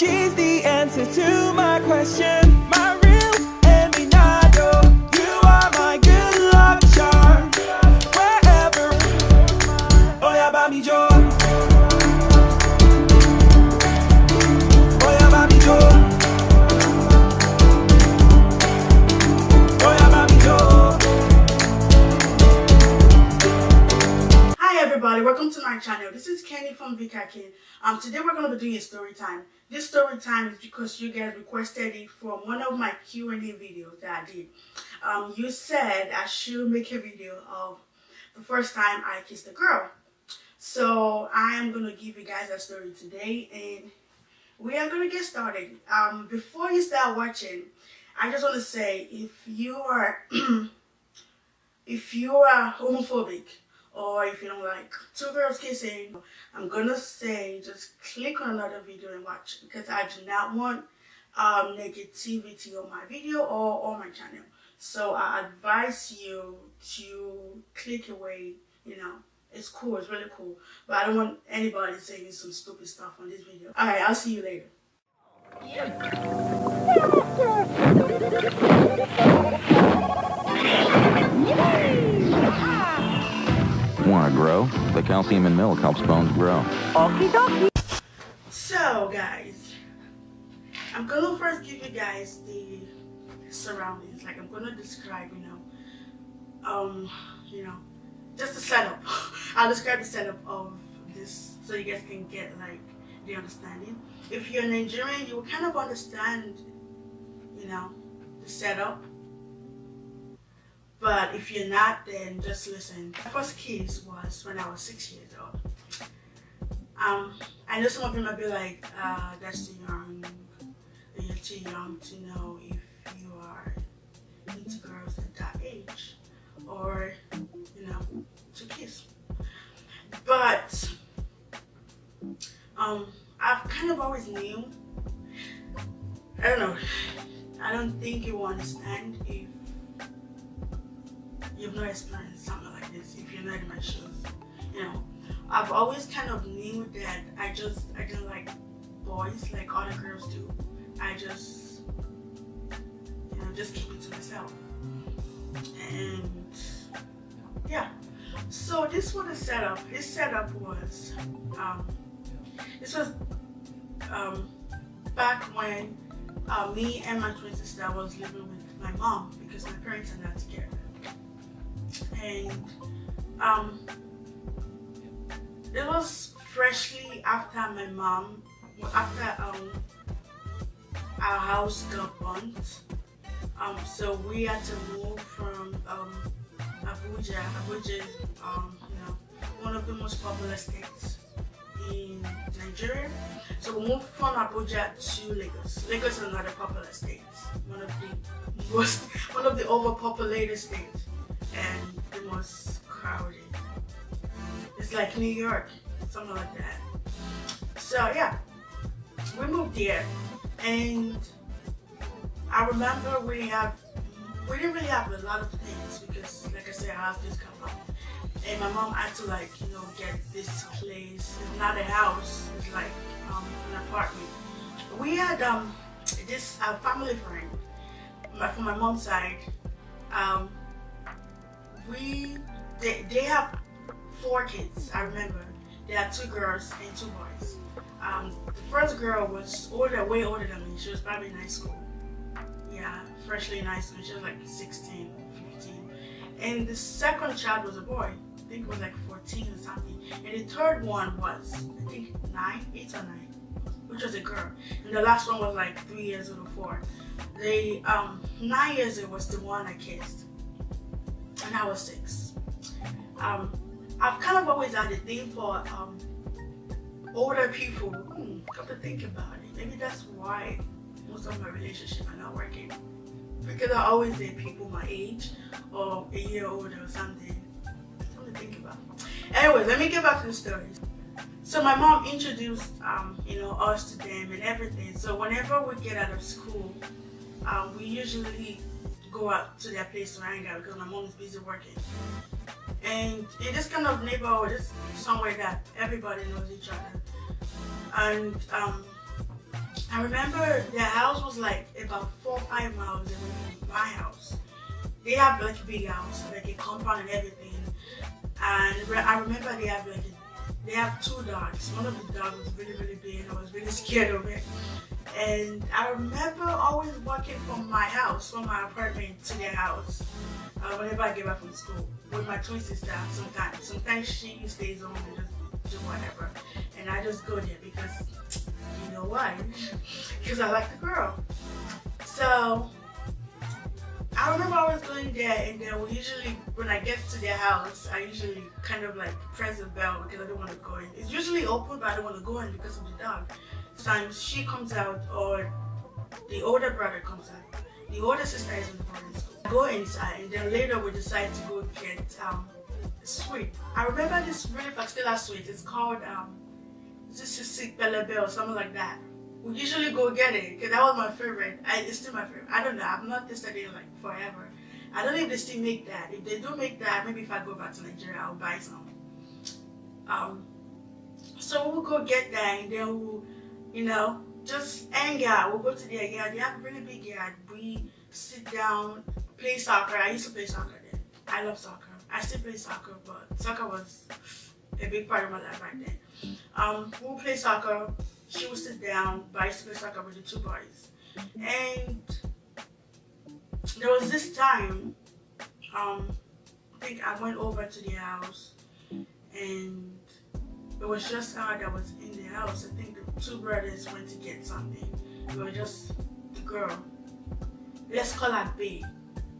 she's the answer to my question. My real Eminado, you are my good luck charm. Wherever, oh yeah, Bami Joe. Oh yeah, Bami Joe. Oh yeah, Bami Joe. Hi everybody, welcome to my channel. This is Kenny from Vickaakin. Today we're going to be doing a story time. This story time is because you guys requested it from one of my Q&A videos that I did. You said I should make a video of the first time I kissed a girl. So I am going to give you guys that story today and we are going to get started. Before you start watching, I just want to say if you are homophobic, or if you don't like two girls kissing, I'm gonna say just click on another video and watch, because I do not want negativity on my video or on my channel. So I advise you to click away. You know, it's cool, it's really cool, but I don't want anybody saying some stupid stuff on this video. Alright, I'll see you later. Want to grow? The calcium in milk helps bones grow. Okie dokie. So guys, I'm gonna first give you guys the surroundings. Like I'm gonna describe, just the setup. I'll describe the setup of this so you guys can get like the understanding. If you're Nigerian, you will kind of understand, the setup. But if you're not, then just listen. My first kiss was when I was 6 years old. I know some of you might be like, that's too young. You're too young to know if you are into girls at that age, or to kiss. But I've kind of always knew. I don't know. I don't think you will understand if you've not experienced something like this, if you're not in my shoes. I've always kind of knew that I didn't like boys like other girls do. I just keep it to myself. And yeah, so this was the setup. This setup was back when me and my twin sister was living with my mom, because my parents are not together. And it was freshly after our house got burnt. So we had to move from Abuja. Abuja is one of the most popular states in Nigeria. So we moved from Abuja to Lagos. Lagos is another popular state, one of the overpopulated states and the most crowded. It's like New York, something like that. So yeah, we moved there, and I remember we didn't really have a lot of things, because like I said, our house just come up, and my mom had to get this place. It's not a house, it's like an apartment. We had this family friend from my mom's side. They have 4 kids. I remember they had 2 girls and 2 boys. The first girl was way older than me. She was probably in high school. Yeah, freshly in high school. She was like 16, 15. And the second child was a boy. I think it was like 14 or something. And the third one was, I think 8 or 9, which was a girl. And the last one was like 3 years old or 4. The 9 years old was the one I kissed, and I was 6. I've kind of always had a thing for older people. Come to think about it, maybe that's why most of my relationships are not working, because I always date people my age or a year older or something. Something to think about. Anyways, let me get back to the story. So my mom introduced us to them and everything. So whenever we get out of school, we usually go out to their place to hang out, because my mom is busy working. And in this kind of neighborhood, it's somewhere that everybody knows each other. And I remember their house was like about 4 or 5 miles away from my house. They have like a big house, like a compound and everything. And I remember they have 2 dogs. One of the dogs was really, really big and I was really scared of it. And I remember always walking from my house, from my apartment to their house, whenever I get back from school with my twin sister. Sometimes she stays home and just do whatever, and I just go there because you know why? Because I like the girl. So I remember I was going there, and then we usually, when I get to their house, I usually kind of like press the bell because I don't want to go in. It's usually open, but I don't want to go in because of the dog. Sometimes she comes out or the older brother comes out. The older sister is in the boarding school. I go inside, and then later we decide to go get sweet. I remember this really particular sweet. It's called Sisik Belebe or something like that. We usually go get it because that was my favorite. It's still my favorite. I don't know. I've not tasted it like forever. I don't know if they still make that. If they do make that, maybe if I go back to Nigeria, I'll buy some. So we'll go get that, and then we'll, you know, just hang out. We'll go to their yard. They have a really big yard. We sit down, play soccer. I used to play soccer then. I love soccer. I still play soccer, but soccer was a big part of my life back then. We'll play soccer. She would sit down, but I used to play soccer with the 2 boys. And there was this time, I think I went over to their house, and it was just her that was in the house. I think the 2 brothers went to get something. It was just the girl. Let's call her Babe,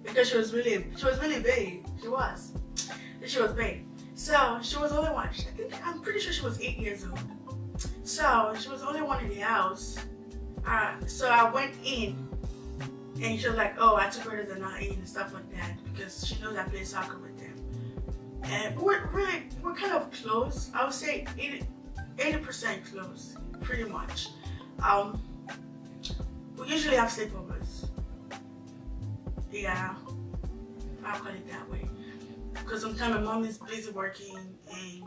because she was really big. She was big. So she was the only one. I'm pretty sure she was 8 years old. So she was the only one in the house. So I went in, and she was like, "Oh, our 2 brothers are not in," and stuff like that, because she knows I play soccer with them. And we're kind of close. I would say 80% close, pretty much. We usually have sleepovers. Yeah, I'll call it that way. Because sometimes my mom is busy working, and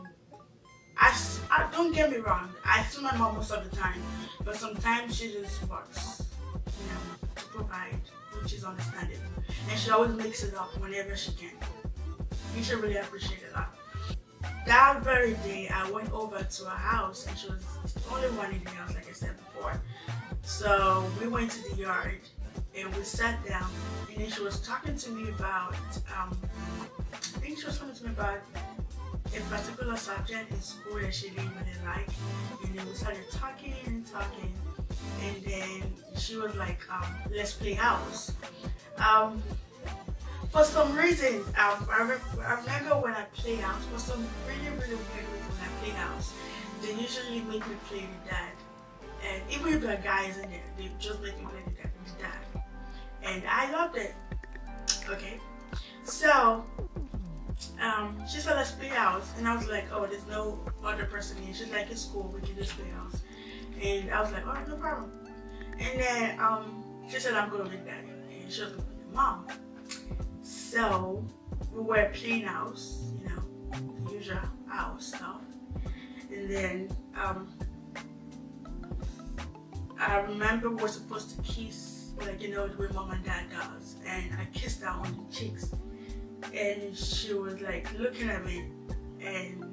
I don't get me wrong, I see my mom most of the time, but sometimes she just works, you know, to provide, which is understandable. And she always makes it up whenever she can. You should really appreciate it a lot. That very day, I went over to her house, and she was the only one in the house, like I said before. So we went to the yard, and we sat down, and then she was talking to me about, I think she was talking to me about a particular subject in school that she didn't really like. And then we started talking, and then she was like, let's play house. For some reason, I remember when I play house, for some really, really weird reason when I play house, they usually make me play with Dad. And even if there are guys in there, they just make me play with Dad. And I loved it. Okay. So, she said, let's play house. And I was like, oh, there's no other person here. She's like, it's cool, we can just play house. And I was like, all right, no problem. And then she said, I'm going with Dad. And she was going with Mom. So we were playing house, you know, the usual house stuff. And then I remember we were supposed to kiss, like, you know, the way Mom and Dad does. And I kissed her on the cheeks. And she was like looking at me. And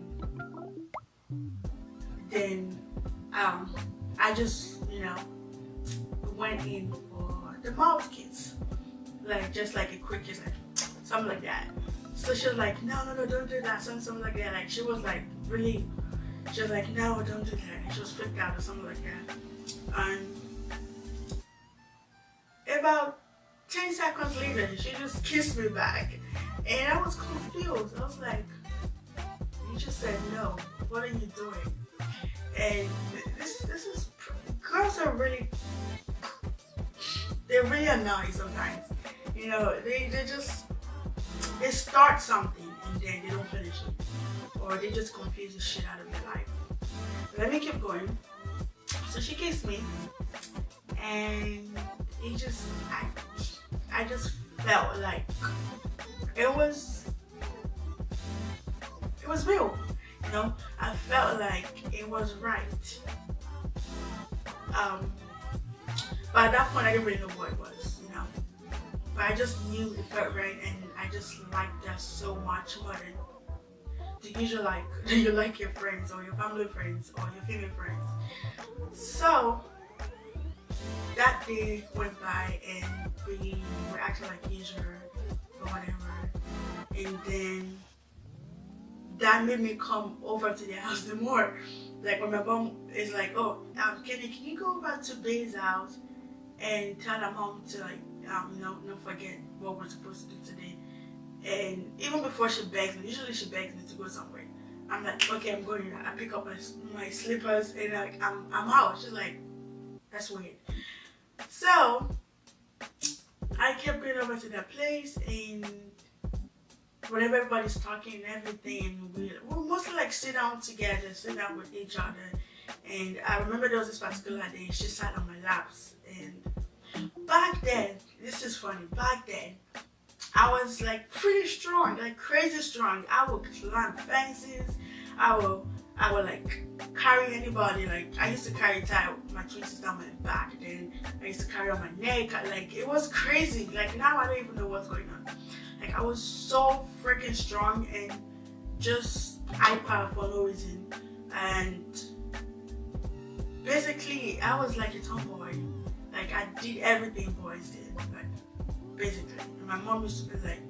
then I just, you know, went in for the mouth kiss. Like, just like a quick kiss, like something like that. So she was like, no, don't do that, something like that. Like, she was like really, she was like, no, don't do that. And she was freaked out or something like that. And about 10 seconds later, she just kissed me back. And I was confused. I was like, you just said no. What are you doing? And this is, girls are really, they're really annoying sometimes. You know, they start something and then they don't finish it. Or they just confuse the shit out of their life. Let me keep going. So she kissed me, and it just, I just felt like it was real. You know, I felt like it was right. But at that point, I didn't really know who it was, you know. But I just knew it felt right, and I just liked that so much more than the usual, like, you like your friends or your family friends or your female friends. So that day went by and we were acting like usual or whatever. And then that made me come over to their house the more. Like when my mom is like, oh, Kenny, can you go over to Bay's house and tell her mom to like, not forget what we're supposed to do today. And even before she begs me, usually she begs me to go somewhere. I'm like, okay, I'm going. I pick up my slippers and like I'm out. She's like, that's weird. So I kept going over to that place, and whenever everybody's talking and everything, we mostly like sit down together, sit down with each other. And I remember there was this particular day she sat on my laps, and back then, this is funny, back then I was like pretty strong, like crazy strong. I would climb fences, I would like carry anybody. Like I used to carry my twin sister on my back, then I used to carry on my neck. Like it was crazy. Like now I don't even know what's going on. Like I was so freaking strong and just hyper for no reason. And basically I was like a tomboy. Like I did everything boys did. Like basically. And my mom used to be like,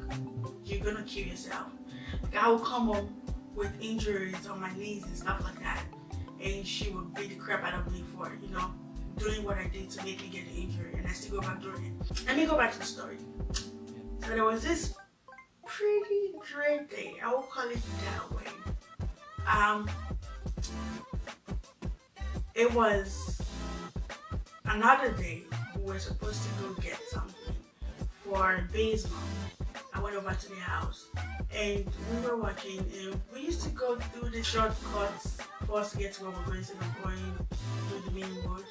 you're gonna kill yourself. Like I would come home with injuries on my knees and stuff like that. And she would beat the crap out of me for, doing what I did to make me get the injury. And I still go back doing it. Let me go back to the story. So there was this pretty great day. I will call it that way. It was another day. We were supposed to go get something for Bay's mom. I went over to the house and we were watching, and we used to go through the shortcuts for us to get to where we're going instead of going through the main road.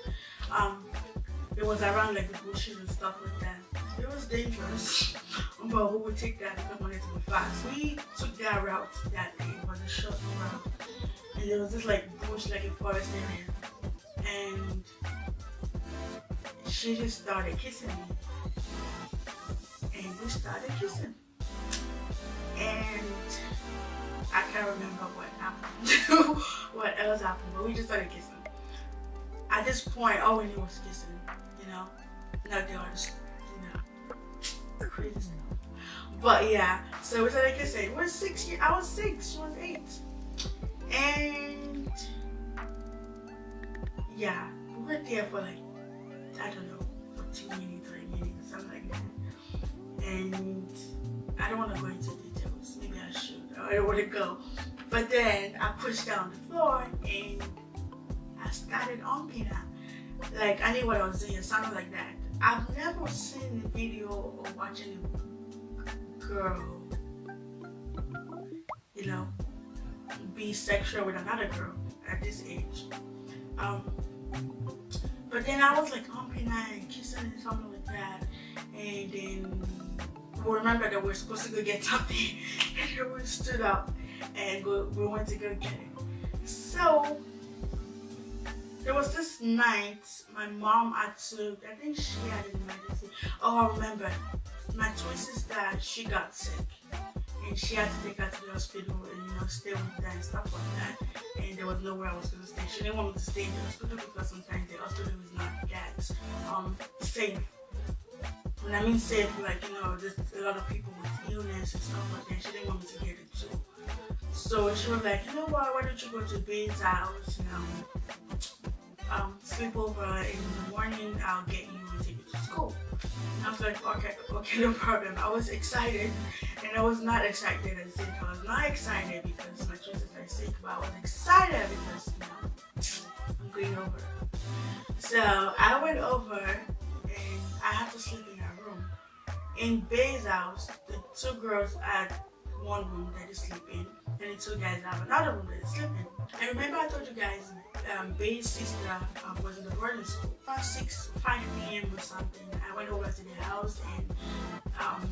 It was around like the bushes and stuff like that. It was dangerous, but we would take that if we wanted to be fast. We took that route that day. It was a short route, and there was this like bush, like a forest area, and she just started kissing me. And we started kissing. And I can't remember what happened, what else happened, but we just started kissing. At this point, all we knew was kissing, not the other stuff, crazy stuff. But yeah, so we started kissing. We're 6 years, I was 6, she was 8. And yeah, we were there for like, I don't know, for 2 minutes, 3 minutes, something like that. And I don't want to go into details. Maybe I should. I don't want to go. But then I pushed down the floor and I started humping her. Like I knew what I was doing. It sounded like that. I've never seen a video or watching a girl, be sexual with another girl at this age. But then I was like humping her and kissing and something like that. And then we remember that we were supposed to go get something, and then we stood up and we went to go get it. So there was this night my mom had to, I think she had an emergency. Oh, I remember, my twin sister, she got sick and she had to take her to the hospital and stay with her and stuff like that. And there was nowhere I was going to stay. She didn't want me to stay in the hospital because sometimes the hospital is not that safe. When I mean safe, like, there's a lot of people with illness and stuff like that. She didn't want me to get it too. So she was like, you know what, why don't you go to Bay's house, sleep over, in the morning I'll get you and take you to school. And I was like, okay, no problem. I was excited, and I was not excited at the same time. I was not excited because my twin sister is sick, but I was excited because, I'm going over. So I went over, and I had to sleep in her room. In Bay's house, the 2 girls had one room that they sleep in, and the 2 guys have another room that they sleep in. I remember I told you guys, Bay's sister was in the boarding school. About 5 p.m. or something, I went over to their house and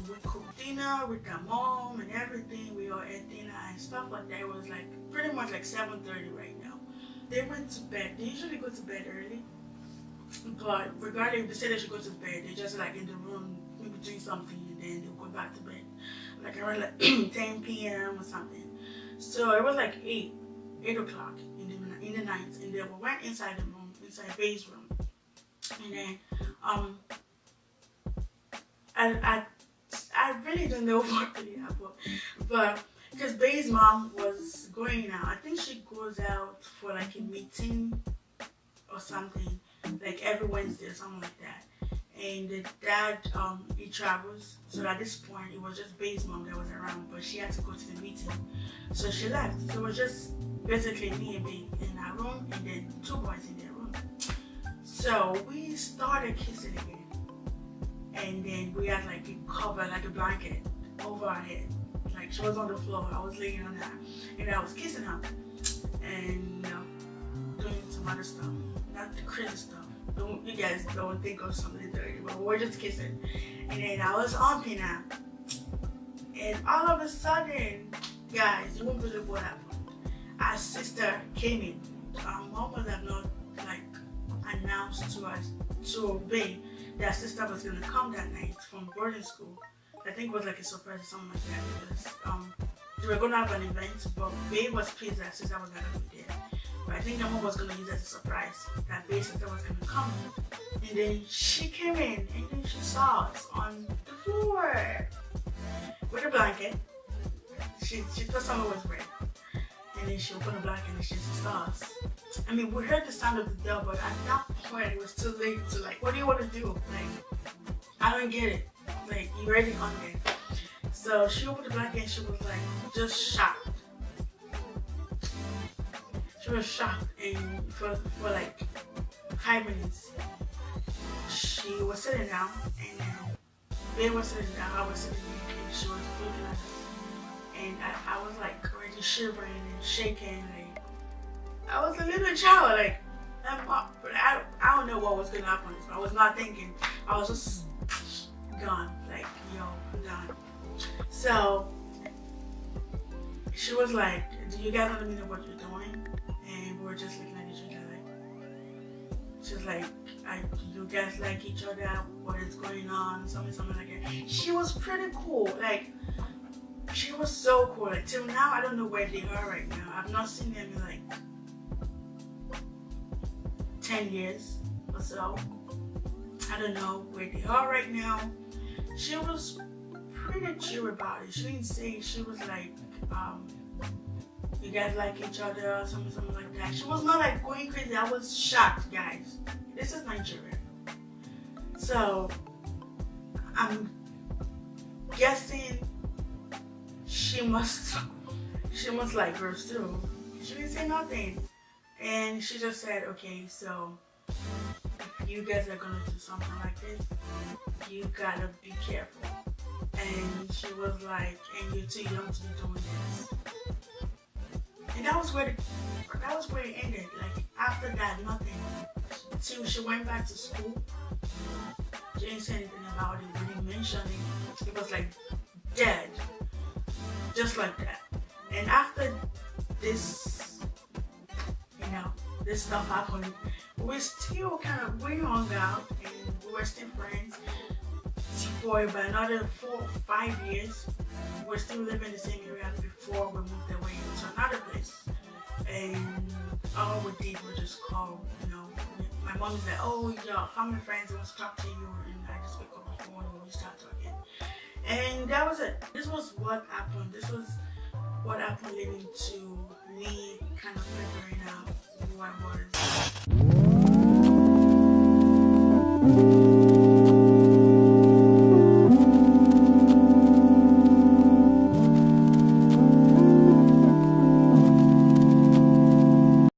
we cooked dinner with their mom and everything. We all ate dinner and stuff like that. It was like pretty much like 7:30 right now. They went to bed. They usually go to bed early. But regarding, they say they should go to bed. They're just like in the room, maybe doing something, and then they'll go back to bed. Like around like 10 p.m. or something. So it was like 8 o'clock in the night, and then we went inside the room, inside Bay's room, and then I really don't know what really happened, but because Bay's mom was going out, I think she goes out for like a meeting or something, like every Wednesday or something like that. And the dad, he travels, so at this point it was just Bay's mom that was around, but she had to go to the meeting, so she left. So it was just basically me and Bay in our room, and then 2 boys in their room. So we started kissing again, and then we had like a cover, like a blanket over our head. Like she was on the floor, I was laying on her, and I was kissing her, and doing some other stuff, not the crazy stuff. You guys don't think of something dirty, but we're just kissing. And then I was humping her, and all of a sudden, guys, you won't believe what happened. Our sister came in. Our mom would have not like announced to us, to obey, that sister was gonna come that night from boarding school. I think it was like a surprise or something like that, because they were gonna have an event, but Bay was pleased that sister was gonna be there. But I think the mom was gonna use it as a surprise that Bay's sister was gonna come. And then she came in, and then she saw us on the floor with a blanket. She thought someone was red. And then she opened the blanket and she saw us. I mean, we heard the sound of the door, but at that point it was too late to like, what do you want to do? Like, I don't get it. Like, you're already on there. So she opened the blanket and she was like, just shocked. She was shocked, and for like 5 minutes, she was sitting down, and then Bay was sitting down, I was sitting there, and she was looking at us. And I was like already shivering and shaking, like I was a little child, like I don't know what was gonna happen. I was not thinking. I was just gone, like yo, I'm done. So she was like, "Do you guys want to know what you're doing?" And we were just looking at each other, like she was like, "You guys like each other? What is going on?" Something like that. She was pretty cool, like. She was so cool. Like, till now, I don't know where they are right now. I've not seen them in like 10 years or so. I don't know where they are right now. She was pretty chill about it. She didn't say, she was like, you guys like each other or something like that. She was not like going crazy. I was shocked, guys. This is Nigeria. So, I'm guessing she must like girls too. She didn't say nothing, and she just said, "Okay, so if you guys are gonna do something like this, you gotta be careful." And she was like, "And you're too young to be doing this." And that was where it ended. Like after that, nothing. Till she went back to school, she didn't say anything about it. Didn't mention it. It was like dead. Just like that. And after this, this stuff happened, we still we hung out and we were still friends for about another 4 or 5 years. We're still living in the same area before we moved away to another place. And all we did was just call, My mom was like, "Oh, your family friends wants to talk to you," and I just pick up the phone and we start talking. And that was it. This was what happened. This was what happened leading to me kind of figuring out who I was.